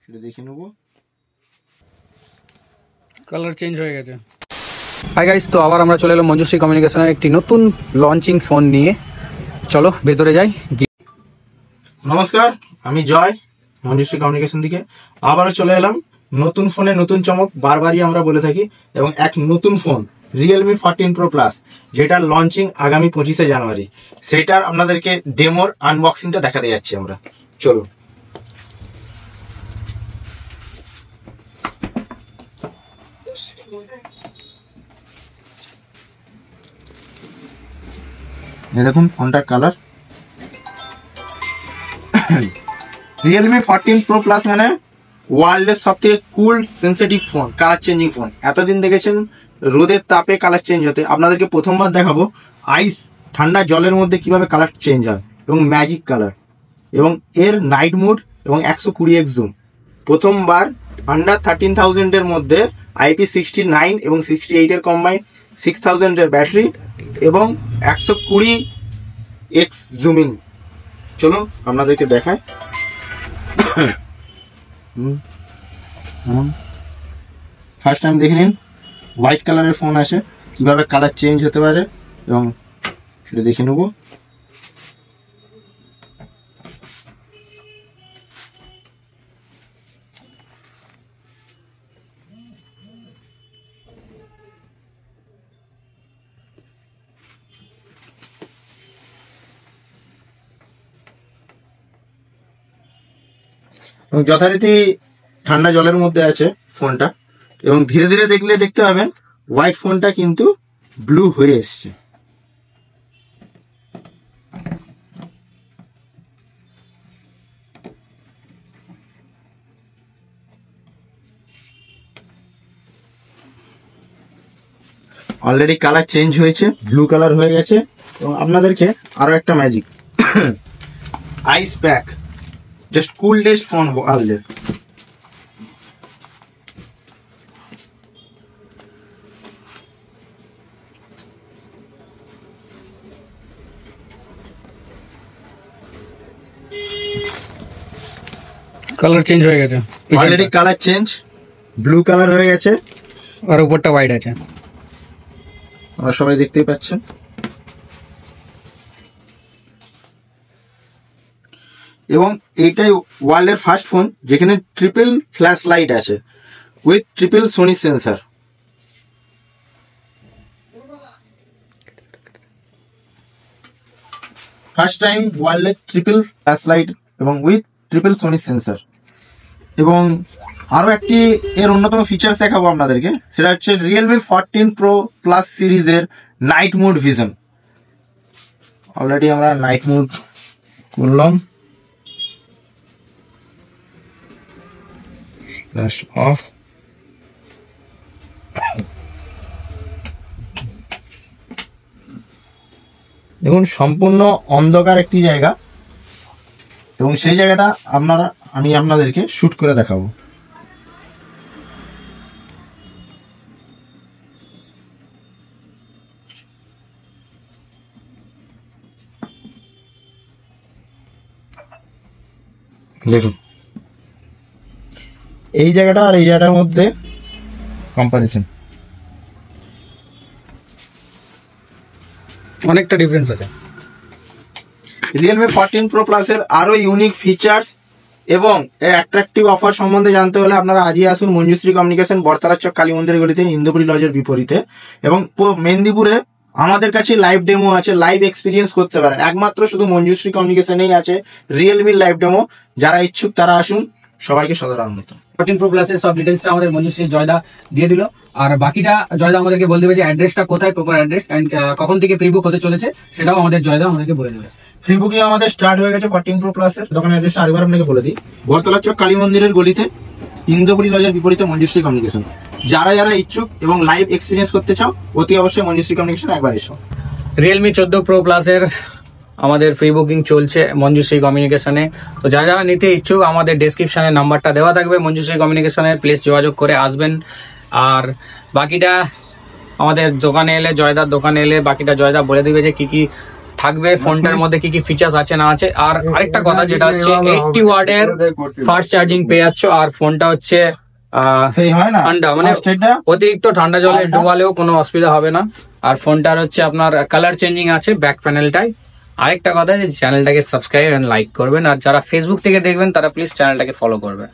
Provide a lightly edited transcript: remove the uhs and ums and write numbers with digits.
সেটা দেখে নেবো। কালার চেঞ্জ হয়ে গেছে। হাই গাইস, তো আবার আমরা চলে এলাম মঞ্জুশ্রী কমিউনিকেশনের একটি নতুন লঞ্চিং ফোন নিয়ে। চলো ভেতরে যাই। নমস্কার, আমি জয়, মঞ্জুশ্রী কমিউনিকেশন থেকে আবারও চলে এলাম নতুন ফোনে নতুন চমক, বারবারই আমরা বলে থাকি। এবং এক নতুন ফোন রিয়েলমি 14 Pro Plus, যেটার লঞ্চিং আগামী 25শে জানুয়ারি, সেটার আপনাদেরকে ডেমোর আনবক্সিংটা দেখাতে যাচ্ছি আমরা। চলো। দেখুন ফোনটার কালার। রিয়েলমি 14 Pro Plus মানে ওয়ার্ল্ডের সব থেকে cool sensitive phone, colour changing phone. এতদিন দেখেছেন রোদের তাপে কালার চেঞ্জ হতে, আপনাদেরকে প্রথমবার দেখাবো আইস ঠান্ডা জলের মধ্যে কিভাবে কালার চেঞ্জ হয়, এবং ম্যাজিক কালার, এবং এর নাইট মুড এবং 120x জুম। প্রথমবার আন্ডার 13,000 এর মধ্যে IP69 এবং 68 এর কম্বাইন, 6000 এর ব্যাটারি এবং 120x জুমিং। চলুন আপনাদেরকে দেখায়। ফার্স্ট টাইম দেখে নিন হোয়াইট কালারের ফোন আসে, কিভাবে কালার চেঞ্জ হতে পারে এবং সেটা দেখে নেবো। এবং যথারীতি ঠান্ডা জলের মধ্যে আছে ফোনটা, এবং ধীরে ধীরে দেখলে দেখতে পাবেন হোয়াইট ফোনটা কিন্তু ব্লু হয়ে এসছে। অলরেডি কালার চেঞ্জ হয়েছে, ব্লু কালার হয়ে গেছে। এবং আপনাদেরকে আরো একটা magic ice pack, just coolest phone ওয়ার্ল্ডের। কালার চেঞ্জ হয়ে গেছে, already colour change, blue colour হয়ে গেছে, আর উপরটা হোয়াইট আছে, আপনারা সবাই দেখতেই পাচ্ছেন। এবং এইটাই ওয়ার্ল্ডের ফার্স্ট ফোন যেখানে ট্রিপল ফ্ল্যাশ লাইট আছে with triple Sony sensor. First time ওয়ার্ল্ডের ট্রিপল ফ্ল্যাশ লাইট এবং উইথ ট্রিপল সোনি সেন্সার। এবং আরো একটি এর অন্যতম ফিচার্স দেখাবো আপনাদেরকে, সেটা হচ্ছে রিয়েলমি 14 Pro Plus সিরিজের নাইট মোড ভিশন। অলরেডি আমরা নাইট মোড করলাম, অফ। দেখুন সম্পূর্ণ অন্ধকার একটি জায়গা, এবং সেই জায়গাটা আমি আপনাদেরকে শুট করে দেখাবো। দেখুন এই জায়গাটা আর এই জায়গাটার মধ্যে কম্পারিজন অনেকটা ডিফারেন্স আছে। রিয়েলমি 14 Pro Plus এর আরো ইউনিক ফিচার্স এবং এর অ্যাট্রাকটিভ অফার সম্বন্ধে জানতে হলে আপনারা আজই আসুন মঞ্জুশ্রী কমিউনিকেশন, বরতলা চক, কালী মন্দির গলিতে, ইন্দুপুরি লজের বিপরীতে। এবং মেদিনীপুরে আমাদের কাছে লাইভ ডেমো আছে, লাইভ এক্সপিরিয়েন্স করতে পারেন। একমাত্র শুধু মঞ্জুশ্রী কমিউনিকেশনেই আছে রিয়েলমির লাইভ ডেমো। যারা ইচ্ছুক তারা আসুন, সবাইকে সদর আমন্ত্রণ। 14 Pro Plus এর সব ডিটেলস আমাদের মঞ্জুশ্রী জয়দা দিয়ে দিল, আর বাকিটা জয়দা আমাদেরকে বলে দেবে যে অ্যাড্রেসটা কোথায়, প্রপার অ্যাড্রেস, এন্ড কখন থেকে প্রি বুক হতে চলেছে সেটাও আমাদের জয়দা আমাদেরকে বলে দেবে। ফ্রি বুকিং আমাদের স্টার্ট হয়ে গেছে 14 Pro Plus এর। দোকানের অ্যাড্রেসটা আরেকবার আপনাকে বলে দিই, বরতলা চক, কালী মন্দিরের গলিতে, ইন্দুপুরি লজের বিপরীতে মঞ্জুশ্রী কমিউনিকেশন। যারা যারা ইচ্ছুক এবং লাইভ এক্সপিরিয়েন্স করতে চাও, অতি অবশ্যই মঞ্জুশ্রী কমিউনিকেশন একবার এসো। রিয়েলমি 14 Pro Plus এর আমাদের ফ্রি বুকিং চলছে মঞ্জুশ্রী কমিউনিকেশনে। তো যারা যারা নিতে ইচ্ছুক আমাদের ডেসক্রিপশনে নাম্বারটা দেওয়া থাকবে মঞ্জুশ্রী কমিউনিকেশনের, প্লিজ যোগাযোগ করে আসবেন। আর বাকিটা আমাদের দোকানে এলে, জয়দার দোকানে এলে বাকিটা জয়দা বলে দিবে যে কি কি থাকবে ফোনটার মধ্যে কি কি ফিচার্স আছে না আছে। আর আরেকটা কথা যেটা হচ্ছে 80 ওয়াটের ফাস্ট চার্জিং পেয়ে যাচ্ছ, আর ফোনটা হচ্ছে সেই হয় না ঠান্ডা, মানে এটা অতিরিক্ত ঠান্ডা জলে ডুবালেও কোনো অসুবিধা হবে না। আর ফোনটার হচ্ছে আপনার কালার চেঞ্জিং আছে ব্যাক প্যানেলটাই। আরেকটা কথা যে চ্যানেলটাকে সাবস্ক্রাইব এন্ড লাইক করবেন, আর যারা ফেসবুক থেকে দেখবেন তারা প্লিজ চ্যানেলটাকে ফলো করবেন।